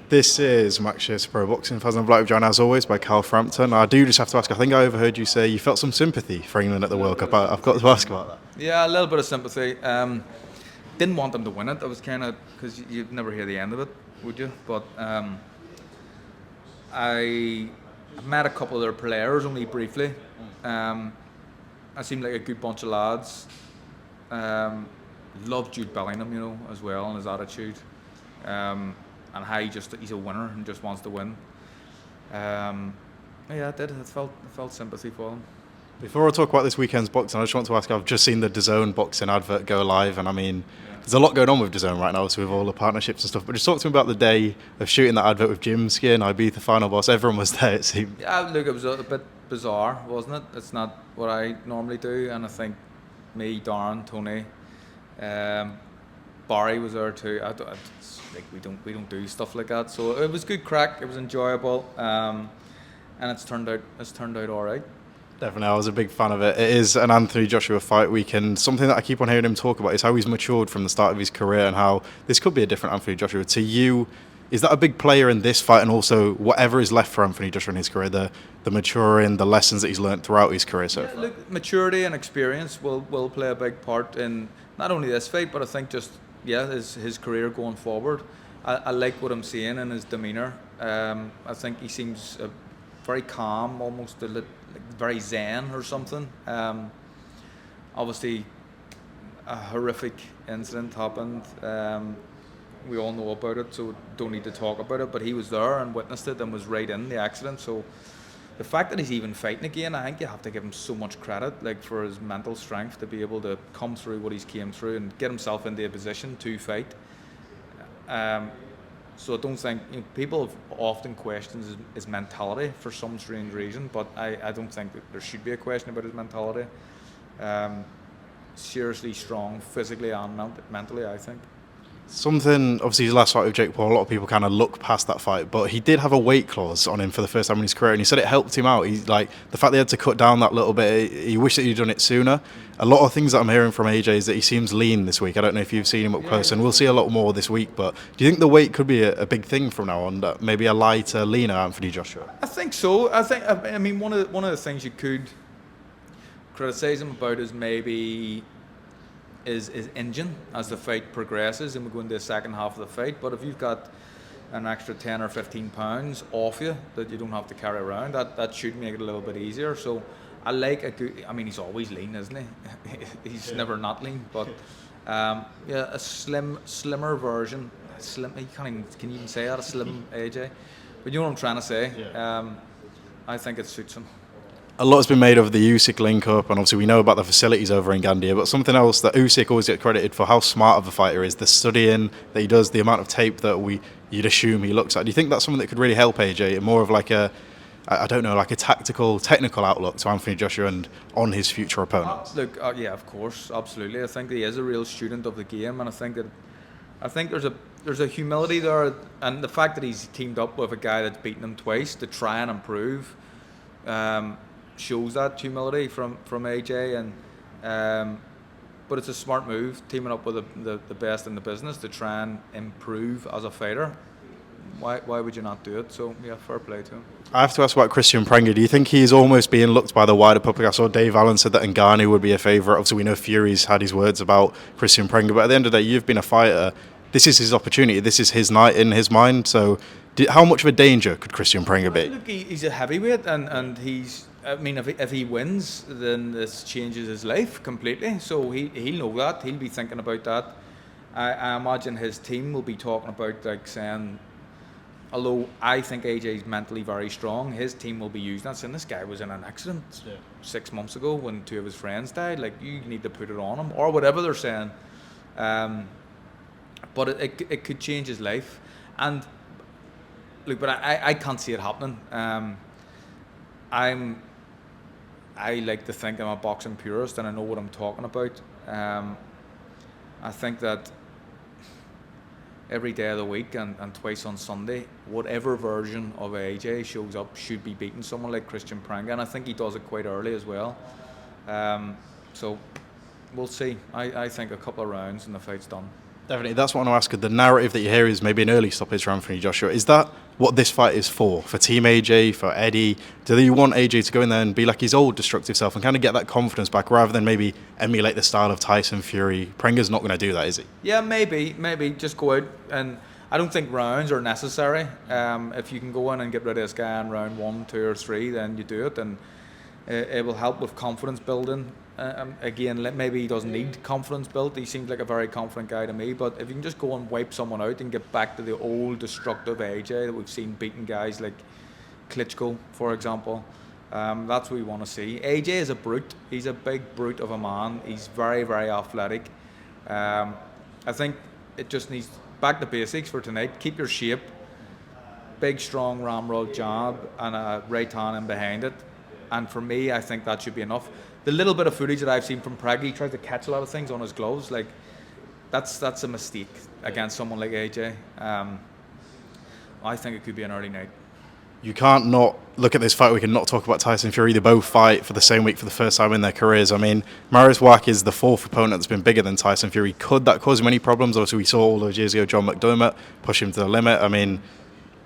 This is Max's Pro Boxing Fans. I'm joined as always by Carl Frampton. I do just have to ask, I think I overheard you say you felt some sympathy for England at the World Cup. I've got to ask about that. Yeah, a little bit of sympathy. Didn't want them to win it. I was kind of, because you'd never hear the end of it, would you? But I met a couple of their players only briefly. I seemed like a good bunch of lads. Loved Jude Bellingham, as well, and his attitude. And how he's a winner and just wants to win. Yeah, I did. I felt sympathy for him. Before I talk about this weekend's boxing, I just want to ask, I've just seen the DAZN boxing advert go live, and I mean, there's a lot going on with DAZN right now, so with all the partnerships and stuff, but just talk to me about the day of shooting that advert with Jim Skin, Ibiza Final Boss. Everyone was there, it seemed. Yeah, look, it was a bit bizarre, wasn't it? It's not what I normally do, and I think me, Darren, Tony, Barry was there too. We don't do stuff like that, so it was good crack. It was enjoyable, and it's turned out all right. Definitely, I was a big fan of it. It is an Anthony Joshua fight week, and something that I keep on hearing him talk about is how he's matured from the start of his career and how this could be a different Anthony Joshua. To you, is that a big player in this fight, and also whatever is left for Anthony Joshua in his career, the maturing, the lessons that he's learned throughout his career so far? Look, maturity and experience will play a big part in not only this fight, but I think just his career going forward. I like what I'm seeing in his demeanour. I think he seems very calm, almost like very zen or something. Obviously, a horrific incident happened. We all know about it, so don't need to talk about it. But he was there and witnessed it and was right in the accident. So the fact that he's even fighting again, I think you have to give him so much credit, like for his mental strength to be able to come through what he's came through and get himself into a position to fight. So I don't think people have often questioned his mentality for some strange reason, but I don't think that there should be a question about his mentality. Seriously strong, physically and mentally, I think. Something, obviously his last fight with Jake Paul, a lot of people kind of look past that fight, but he did have a weight clause on him for the first time in his career, and he said it helped him out. He's like, the fact they had to cut down that little bit, he wished that he'd done it sooner. A lot of things that I'm hearing from AJ is that he seems lean this week. I don't know if you've seen him up close, and we'll see a lot more this week, but do you think the weight could be a big thing from now on, that maybe a lighter, leaner Anthony Joshua? I think so. I mean, one of the things you could criticise him about is maybe is engine as the fight progresses and we go into the second half of the fight. But if you've got an extra 10 or 15 pounds off you that you don't have to carry around, that should make it a little bit easier. So I like a good, I mean, he's always lean, isn't he? He's never not lean, but a slimmer version. Slim, can you even say that, a slim AJ? But you know what I'm trying to say. I think it suits him. A lot has been made of the Usyk link-up, and obviously we know about the facilities over in Gandia, but something else that Usyk always gets credited for how smart of a fighter is, the studying that he does, the amount of tape that you'd assume he looks at. Do you think that's something that could really help AJ, more of like a tactical, technical outlook to Anthony Joshua and on his future opponents? Look, yeah, of course, absolutely. I think he is a real student of the game, and I think there's a humility there, and the fact that he's teamed up with a guy that's beaten him twice to try and improve shows that humility from AJ, and but it's a smart move, teaming up with the best in the business to try and improve as a fighter. Why would you not do it? So yeah, fair play to him. I have to ask about Christian Pringer. Do you think he's almost being looked by the wider public? I saw Dave Allen said that Ngannou would be a favourite. Obviously we know Fury's had his words about Christian Pringer, but at the end of the day, you've been a fighter. This is his opportunity. This is his night in his mind. So how much of a danger could Christian Pringer be? Look, he's a heavyweight, and he's. I mean, if he wins, then this changes his life completely. So he'll know that. He'll be thinking about that. I imagine his team will be talking about, like, saying, although I think AJ's mentally very strong, his team will be using that, saying this guy was in an accident 6 months ago when 2 of his friends died. Like, you need to put it on him, or whatever they're saying. But it could change his life. And look, but I can't see it happening. I like to think I'm a boxing purist and I know what I'm talking about. I think that every day of the week and twice on Sunday, whatever version of AJ shows up should be beating someone like Christian Pringer, and I think he does it quite early as well. So we'll see. I think a couple of rounds and the fight's done. Definitely, that's what I want to ask. The narrative that you hear is maybe an early stoppage for Anthony Joshua. Is that what this fight is for? For Team AJ, for Eddie? Do you want AJ to go in there and be like his old destructive self and kind of get that confidence back rather than maybe emulate the style of Tyson Fury? Pringer's not going to do that, is he? Yeah, maybe just go out, and I don't think rounds are necessary. If you can go in and get rid of this guy in round 1, 2, or 3, then you do it, and it will help with confidence building. Again, maybe he doesn't need confidence built. He seems like a very confident guy to me. But if you can just go and wipe someone out and get back to the old destructive AJ that we've seen beating guys like Klitschko, for example, that's what we want to see. AJ is a brute. He's a big brute of a man. He's very, very athletic. I think it just needs back to basics for tonight. Keep your shape. Big, strong ramrod jab and a right hand in behind it. And for me, I think that should be enough. The little bit of footage that I've seen from Prague, he tries to catch a lot of things on his gloves. Like, that's a mistake against someone like AJ. I think it could be an early night. You can't not look at this fight. We can not talk about Tyson Fury. They both fight for the same week for the first time in their careers. I mean, Mariusz Wach is the 4th opponent that's been bigger than Tyson Fury. Could that cause him any problems? Obviously, we saw all those years ago John McDermott push him to the limit. I mean,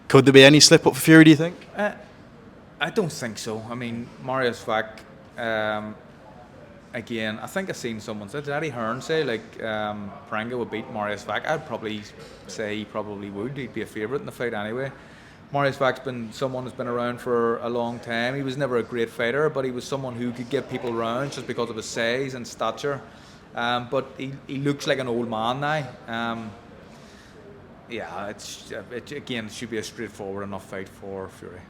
could there be any slip up for Fury, do you think? I don't think so. I mean, Mariusz Wach, again, I think I've seen someone say, did Eddie Hearn say, like, Pringer would beat Mariusz Wach? I'd probably say he probably would. He'd be a favourite in the fight anyway. Mariusz Wach's been someone who's been around for a long time. He was never a great fighter, but he was someone who could give people rounds just because of his size and stature. But he looks like an old man now. Yeah, it should be a straightforward enough fight for Fury.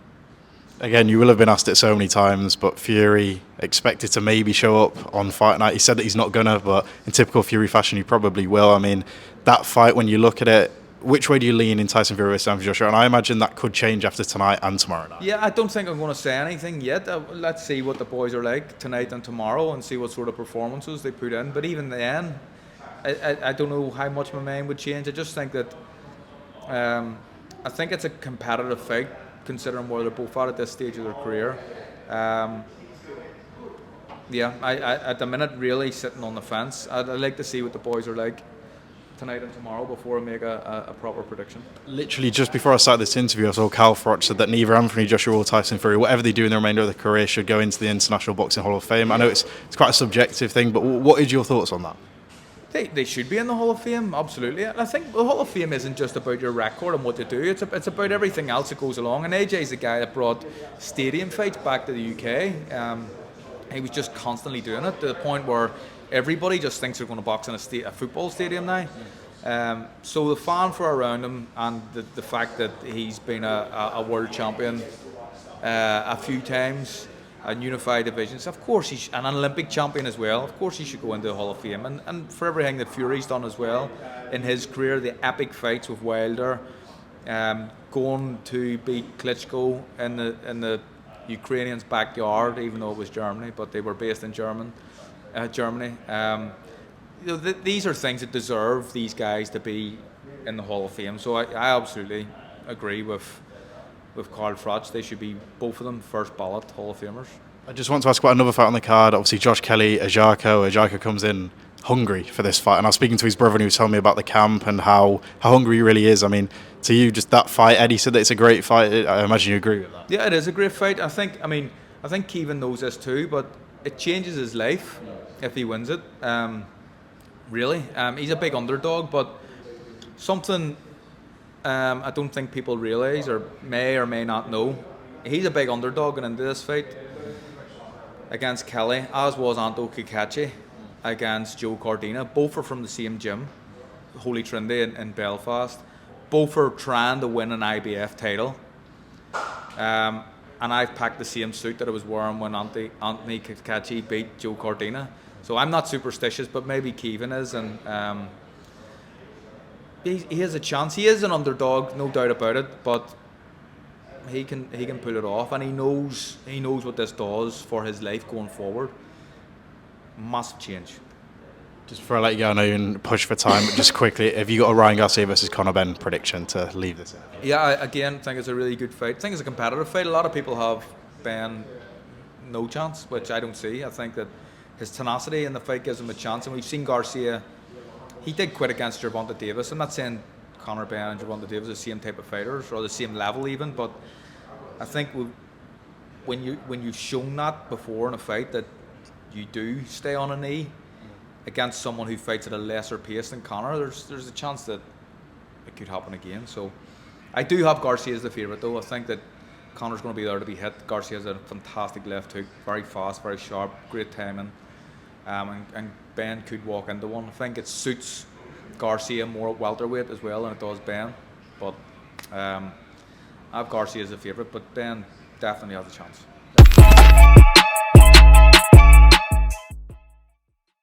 Again, you will have been asked it so many times, but Fury expected to maybe show up on fight night. He said that he's not gonna, but in typical Fury fashion, he probably will. I mean, that fight, when you look at it, which way do you lean in Tyson Fury versus Anthony Joshua? And I imagine that could change after tonight and tomorrow night. Yeah, I don't think I'm going to say anything yet. Let's see what the boys are like tonight and tomorrow and see what sort of performances they put in. But even then, I don't know how much my mind would change. I just think that I think it's a competitive fight, considering where they're both at this stage of their career. Yeah, I at the minute really sitting on the fence. I'd like to see what the boys are like tonight and tomorrow before I make a proper prediction. Literally just before I started this interview, I saw Carl Frampton said that neither Anthony Joshua or Tyson Fury, whatever they do in the remainder of their career, should go into the International Boxing Hall of Fame. I know it's quite a subjective thing, but what is your thoughts on that? They should be in the Hall of Fame, absolutely. And I think the Hall of Fame isn't just about your record and what you do, it's about everything else that goes along. And AJ's the guy that brought stadium fights back to the UK. He was just constantly doing it to the point where everybody just thinks they're going to box in a football stadium now. So the fanfare around him and the fact that he's been a world champion a few times, and unified divisions, of course he's an Olympic champion as well. Of course he should go into the Hall of Fame, and for everything that Fury's done as well in his career, the epic fights with Wilder, going to beat Klitschko in the Ukrainians' backyard, even though it was Germany, but they were based in Germany. These are things that deserve these guys to be in the Hall of Fame. So I absolutely agree with Carl Frampton. They should be, both of them, first ballot Hall of Famers. I just want to ask about another fight on the card. Obviously, Josh Kelly, Ajako comes in hungry for this fight. And I was speaking to his brother and he was telling me about the camp and how hungry he really is. I mean, to you, just that fight, Eddie said that it's a great fight. I imagine you agree with that. Yeah, it is a great fight. I think Keevan knows this too, but it changes his life if he wins it. Really. He's a big underdog, but something I don't think people realise or may not know. He's a big underdog going into this fight against Kelly, as was Anto Kikachi against Joe Cordina. Both are from the same gym, Holy Trinity in Belfast. Both are trying to win an IBF title. And I've packed the same suit that I was wearing when Anthony Kikachi beat Joe Cordina. So I'm not superstitious, but maybe Keevan is, and he has a chance. He is an underdog, no doubt about it, but he can pull it off, and he knows what this does for his life going forward. Massive change. Just before I let you go, I know you can push for time, but just quickly, have you got a Ryan Garcia versus Conor Benn prediction to leave this in? Yeah, I again think it's a really good fight. I think it's a competitive fight. A lot of people have Benn no chance, which I don't see. I think that his tenacity in the fight gives him a chance, and we've seen Garcia he did quit against Gervonta Davis. I'm not saying Conor Benn and Gervonta Davis are the same type of fighters or the same level even, but I think when you've shown that before in a fight that you do stay on a knee against someone who fights at a lesser pace than Conor, there's a chance that it could happen again. So I do have Garcia as the favourite though. I think that Conor's going to be there to be hit. Garcia has a fantastic left hook, very fast, very sharp, great timing, and Ben could walk into one. I think it suits Garcia more at welterweight as well than it does Ben, but I have Garcia as a favourite, but Ben definitely has a chance.